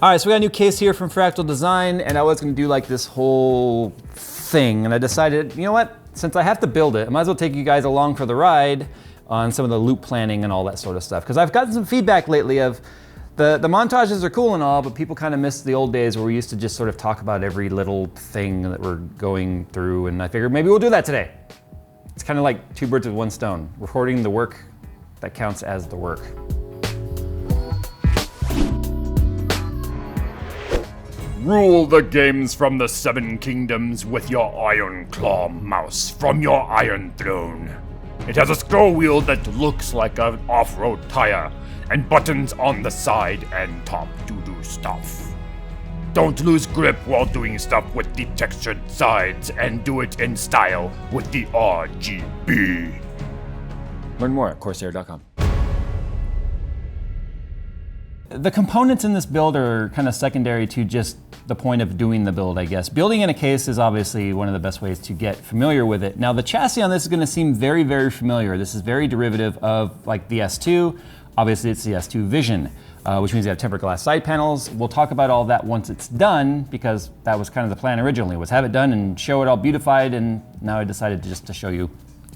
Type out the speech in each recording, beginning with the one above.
All right, so we got a new case here from Fractal Design, and I was gonna do like this whole thing, and I decided, you know what? Since I have to build it, I might as well take you guys along for the ride on some of the loop planning and all that sort of stuff. Because I've gotten some feedback lately of the montages are cool and all, but people kind of miss the old days where we used to just sort of talk about every little thing that we're going through, and I figured maybe we'll do that today. It's kind of like two birds with one stone, recording the work that counts as the work. Rule the games from the Seven Kingdoms with your iron claw mouse from your iron throne. It has a scroll wheel that looks like an off-road tire, and buttons on the side and top to do stuff. Don't lose grip while doing stuff with the textured sides, and do it in style with the RGB. Learn more at Corsair.com. The components in this build are kind of secondary to just the point of doing the build, I guess. Building in a case is obviously one of the best ways to get familiar with it. Now the chassis on this is gonna seem very, very familiar. This is very derivative of like the S2. Obviously it's the S2 Vision, which means you have tempered glass side panels. We'll talk about all that once it's done, because that was kind of the plan originally, was have it done and show it all beautified, and now I decided just to show you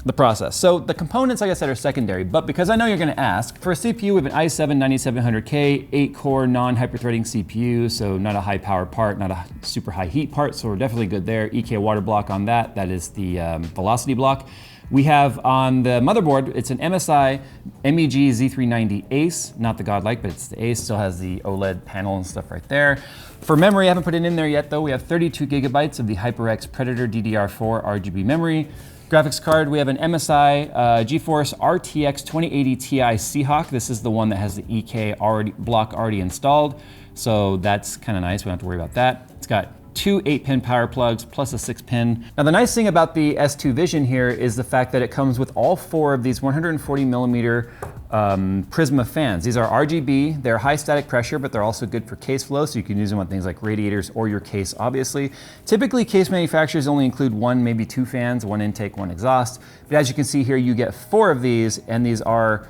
the process. So the components, like I said, are secondary, but because I know you're gonna ask, for a CPU, we have an i7-9700K, 8-core non-hyperthreading CPU, so not a high power part, not a super high heat part, so we're definitely good there. EK water block on that, that is the velocity block. We have on the motherboard, it's an MSI MEG Z390 Ace, not the Godlike, but it's the Ace, still has the OLED panel and stuff right there. For memory, I haven't put it in there yet though, we have 32 gigabytes of the HyperX Predator DDR4 RGB memory. Graphics card, we have an MSI GeForce RTX 2080 Ti Seahawk. This is the one that has the EK block already installed, so that's kind of nice, we don't have to worry about that. It's got two 8-pin power plugs plus a 6-pin. Now the nice thing about the S2 Vision here is the fact that it comes with all four of these 140 millimeter Prisma fans. These are RGB, they're high static pressure, but they're also good for case flow, so you can use them on things like radiators or your case, obviously. Typically, case manufacturers only include one, maybe two fans, one intake, one exhaust. But as you can see here, you get four of these, and these are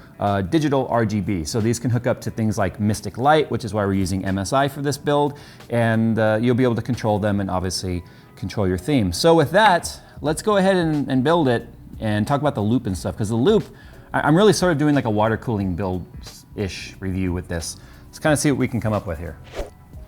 digital RGB. So these can hook up to things like Mystic Light, which is why we're using MSI for this build, and you'll be able to control them and obviously control your theme. So with that, let's go ahead and build it and talk about the loop and stuff, because the loop, I'm really sort of doing like a water cooling build-ish review with this. Let's kind of see what we can come up with here.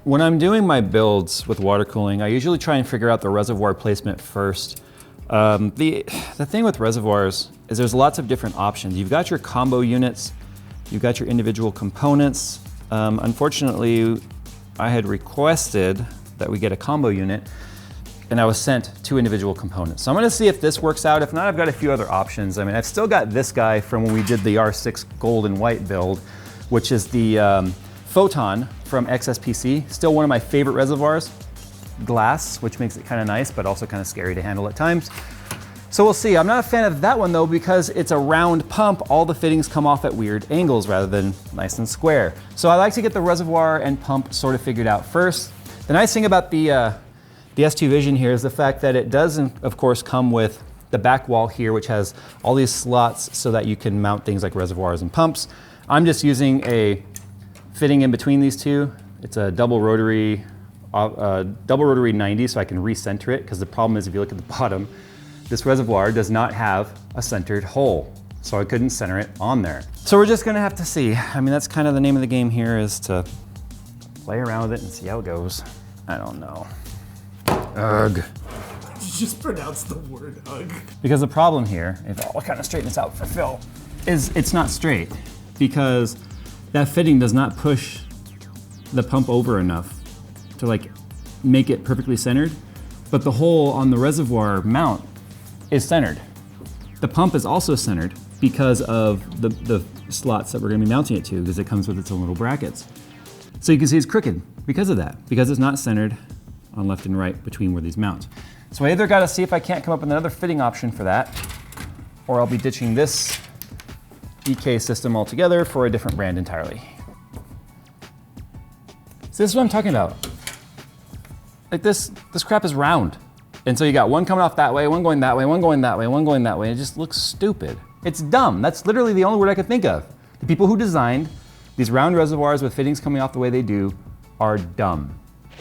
When I'm doing my builds with water cooling, I usually try and figure out the reservoir placement first. The thing with reservoirs is there's lots of different options. You've got your combo units, you've got your individual components. Unfortunately, I had requested that we get a combo unit, and I was sent two individual components. So I'm gonna see if this works out. If not, I've got a few other options. I mean, I've still got this guy from when we did the R6 gold and white build, which is the Photon from XSPC. Still one of my favorite reservoirs. Glass, which makes it kind of nice, but also kind of scary to handle at times. So we'll see. I'm not a fan of that one though, because it's a round pump. All the fittings come off at weird angles rather than nice and square. So I like to get the reservoir and pump sort of figured out first. The nice thing about the S2 Vision here is the fact that it does, of course, come with the back wall here, which has all these slots so that you can mount things like reservoirs and pumps. I'm just using a fitting in between these two. It's a double rotary 90, so I can recenter it, because the problem is if you look at the bottom, this reservoir does not have a centered hole, so I couldn't center it on there. So we're just gonna have to see. I mean, that's kind of the name of the game here, is to play around with it and see how it goes. I don't know. Ugh. You just pronounced the word ugh. Because the problem here, if I'll kind of straighten this out for Phil, is it's not straight, because that fitting does not push the pump over enough to like make it perfectly centered, but the hole on the reservoir mount is centered. The pump is also centered because of the slots that we're gonna be mounting it to, because it comes with its own little brackets. So you can see it's crooked because of that, because it's not centered on left and right between where these mount. So I either gotta see if I can't come up with another fitting option for that, or I'll be ditching this EK system altogether for a different brand entirely. So this is what I'm talking about. Like this crap is round. And so you got one coming off that way, one going that way, one going that way, one going that way. It just looks stupid. It's dumb. That's literally the only word I could think of. The people who designed these round reservoirs with fittings coming off the way they do are dumb.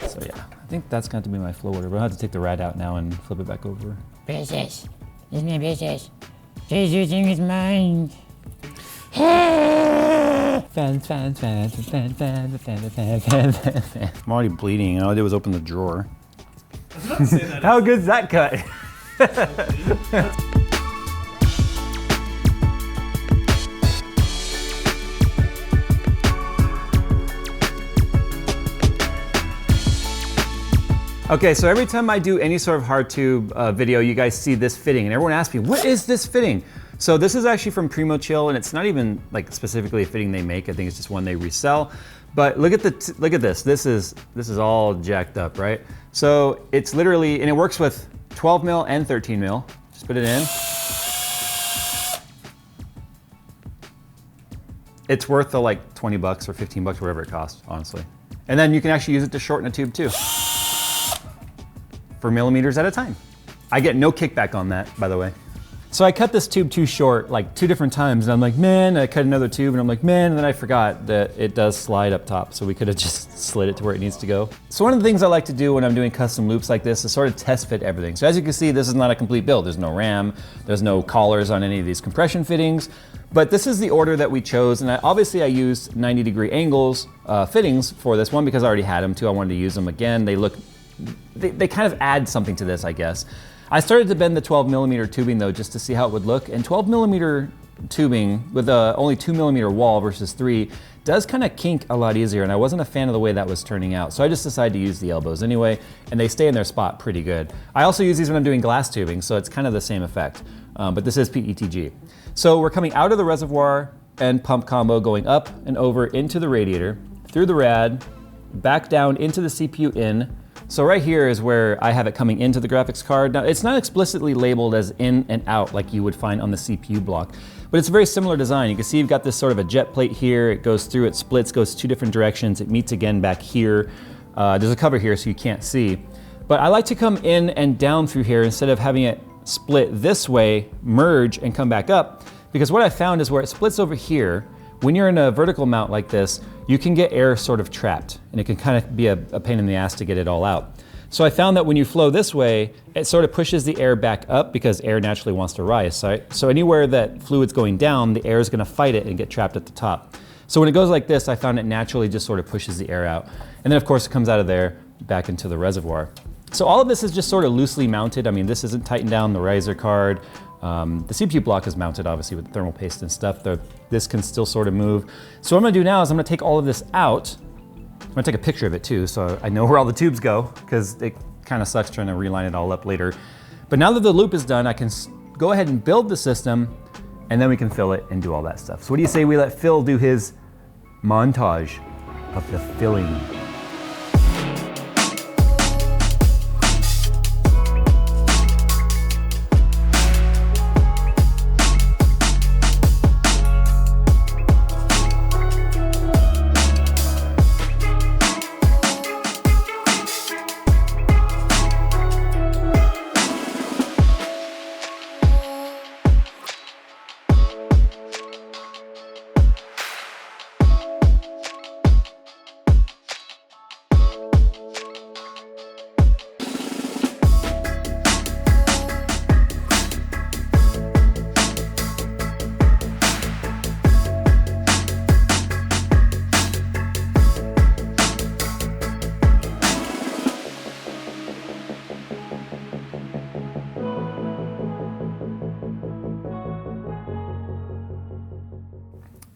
So yeah, I think that's going to be my flow order, but I'll have to take the rad out now and flip it back over. Princess, isn't it princess? Jayztwocents is mine. Fans. I'm already bleeding, and all I did was open the drawer. I was about to say that. How good's that cut? Okay, so every time I do any sort of hard tube video, you guys see this fitting, and everyone asks me, what is this fitting? So this is actually from Primo Chill, and it's not even like specifically a fitting they make. I think it's just one they resell. But look at this. This is all jacked up, right? So it's literally, and it works with 12 mil and 13 mil. Just put it in. It's worth the like 20 bucks or 15 bucks, whatever it costs, honestly. And then you can actually use it to shorten a tube too, for millimeters at a time. I get no kickback on that, by the way. So I cut this tube too short like 2 different times, and I'm like, man, I cut another tube, and I'm like, man, and then I forgot that it does slide up top, so we could have just slid it to where it needs to go. So one of the things I like to do when I'm doing custom loops like this is sort of test fit everything. So as you can see, this is not a complete build. There's no RAM, there's no collars on any of these compression fittings, but this is the order that we chose, and obviously I used 90-degree angles fittings for this one because I already had them too. I wanted to use them again. They kind of add something to this, I guess. I started to bend the 12 millimeter tubing though, just to see how it would look. And 12 millimeter tubing with a only 2 millimeter wall versus 3 does kind of kink a lot easier, and I wasn't a fan of the way that was turning out. So I just decided to use the elbows anyway, and they stay in their spot pretty good. I also use these when I'm doing glass tubing, so it's kind of the same effect, but this is PETG. So we're coming out of the reservoir and pump combo, going up and over into the radiator, through the rad, back down into the CPU in. So right here is where I have it coming into the graphics card. Now, it's not explicitly labeled as in and out like you would find on the CPU block, but it's a very similar design. You can see you've got this sort of a jet plate here. It goes through, it splits, goes 2 different directions. It meets again back here. There's a cover here so you can't see. But I like to come in and down through here instead of having it split this way, merge, and come back up. Because what I found is where it splits over here, when you're in a vertical mount like this, you can get air sort of trapped, and it can kind of be a pain in the ass to get it all out. So I found that when you flow this way, it sort of pushes the air back up because air naturally wants to rise, right? So anywhere that fluid's going down, the air is gonna fight it and get trapped at the top. So when it goes like this, I found it naturally just sort of pushes the air out. And then of course it comes out of there back into the reservoir. So all of this is just sort of loosely mounted. I mean, this isn't tightened down, the riser card. The CPU block is mounted obviously with thermal paste and stuff. This can still sort of move. So what I'm gonna do now is I'm gonna take all of this out. I'm gonna take a picture of it too, so I know where all the tubes go, because it kind of sucks trying to reline it all up later. But now that the loop is done, I can go ahead and build the system, and then we can fill it and do all that stuff. So what do you say we let Phil do his montage of the filling?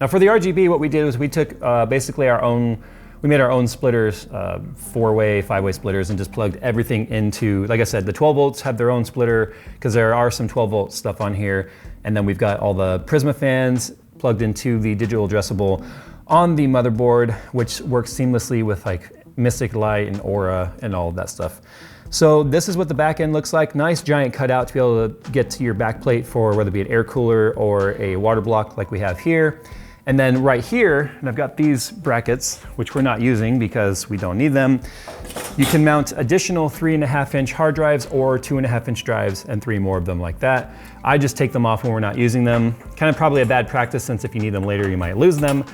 Now for the RGB, what we did was we took basically we made our own splitters, 4-way, 5-way splitters, and just plugged everything into, like I said, the 12 volts have their own splitter because there are some 12 volt stuff on here. And then we've got all the Prisma fans plugged into the digital addressable on the motherboard, which works seamlessly with like Mystic Light and Aura and all of that stuff. So this is what the back end looks like. Nice giant cutout to be able to get to your backplate for whether it be an air cooler or a water block like we have here. And then right here, and I've got these brackets, which we're not using because we don't need them. You can mount additional 3.5-inch hard drives or 2.5-inch drives and 3 more of them like that. I just take them off when we're not using them. Kind of probably a bad practice since if you need them later, you might lose them.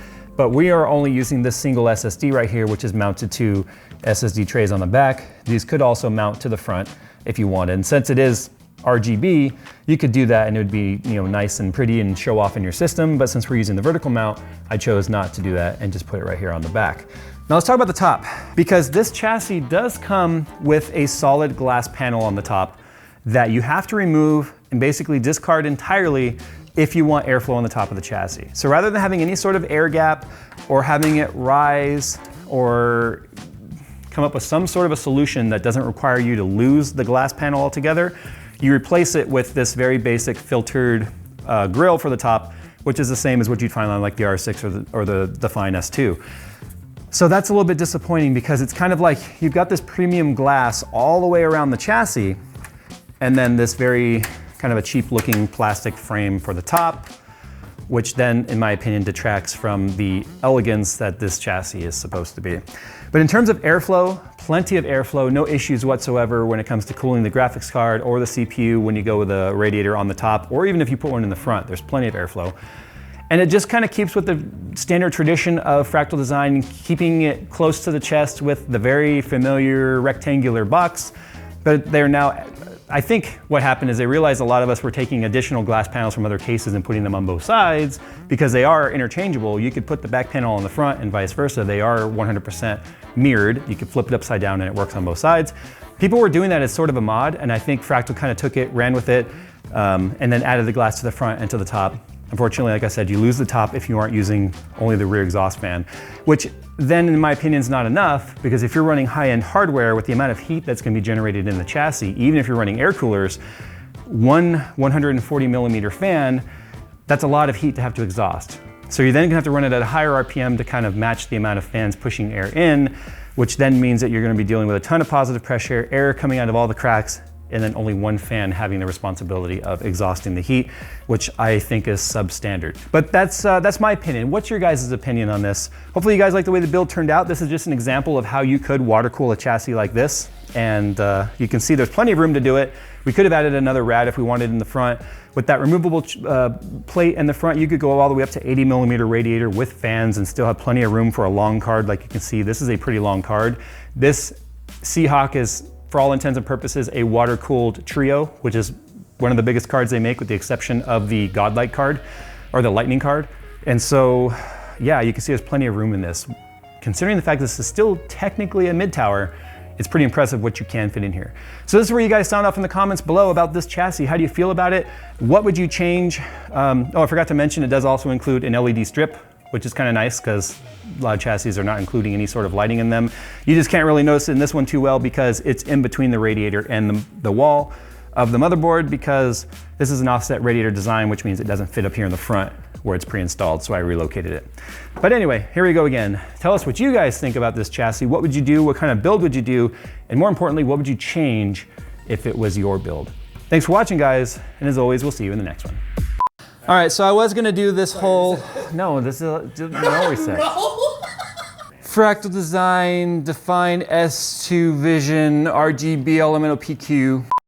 but we are only using this single SSD right here, which is mounted to SSD trays on the back. These could also mount to the front if you wanted. And since it is RGB, you could do that and it would be, nice and pretty and show off in your system. But since we're using the vertical mount, I chose not to do that and just put it right here on the back. Now let's talk about the top, because this chassis does come with a solid glass panel on the top that you have to remove and basically discard entirely if you want airflow on the top of the chassis. So rather than having any sort of air gap or having it rise or come up with some sort of a solution that doesn't require you to lose the glass panel altogether, you replace it with this very basic filtered grill for the top, which is the same as what you'd find on like the R6 or the Define S2. So that's a little bit disappointing because it's kind of like you've got this premium glass all the way around the chassis and then this very kind of a cheap looking plastic frame for the top, which then, in my opinion, detracts from the elegance that this chassis is supposed to be. But in terms of airflow, plenty of airflow, no issues whatsoever when it comes to cooling the graphics card or the CPU when you go with a radiator on the top, or even if you put one in the front, there's plenty of airflow. And it just kind of keeps with the standard tradition of Fractal Design, keeping it close to the chest with the very familiar rectangular box, but they're now, I think what happened is they realized a lot of us were taking additional glass panels from other cases and putting them on both sides because they are interchangeable. You could put the back panel on the front and vice versa. They are 100% mirrored. You could flip it upside down and it works on both sides. People were doing that as sort of a mod, and I think Fractal kind of took it, ran with it, and then added the glass to the front and to the top. Unfortunately, like I said, you lose the top if you aren't using only the rear exhaust fan, which then in my opinion is not enough, because if you're running high-end hardware with the amount of heat that's going to be generated in the chassis, even if you're running air coolers, one 140 millimeter fan, that's a lot of heat to have to exhaust. So you're then going to have to run it at a higher RPM to kind of match the amount of fans pushing air in, which then means that you're going to be dealing with a ton of positive pressure, air coming out of all the cracks, and then only one fan having the responsibility of exhausting the heat, which I think is substandard. But that's my opinion. What's your guys' opinion on this? Hopefully you guys like the way the build turned out. This is just an example of how you could water cool a chassis like this. And you can see there's plenty of room to do it. We could have added another rad if we wanted in the front. With that removable plate in the front, you could go all the way up to 80 millimeter radiator with fans and still have plenty of room for a long card. Like you can see, this is a pretty long card. This Seahawk is, for all intents and purposes, a water-cooled trio, which is one of the biggest cards they make with the exception of the Godlight card, or the Lightning card. And so, yeah, you can see there's plenty of room in this. Considering the fact this is still technically a mid-tower, it's pretty impressive what you can fit in here. So this is where you guys sound off in the comments below about this chassis. How do you feel about it? What would you change? Oh, I forgot to mention, it does also include an LED strip, which is kind of nice because a lot of chassis are not including any sort of lighting in them. You just can't really notice it in this one too well because it's in between the radiator and the wall of the motherboard, because this is an offset radiator design, which means it doesn't fit up here in the front where it's pre-installed, so I relocated it. But anyway, here we go again. Tell us what you guys think about this chassis. What would you do? What kind of build would you do? And more importantly, what would you change if it was your build? Thanks for watching, guys, and as always, we'll see you in the next one. All right, so I was gonna do this whole, no, this is no reset. Fractal Design, Define S2 Vision, RGB Elemental PQ.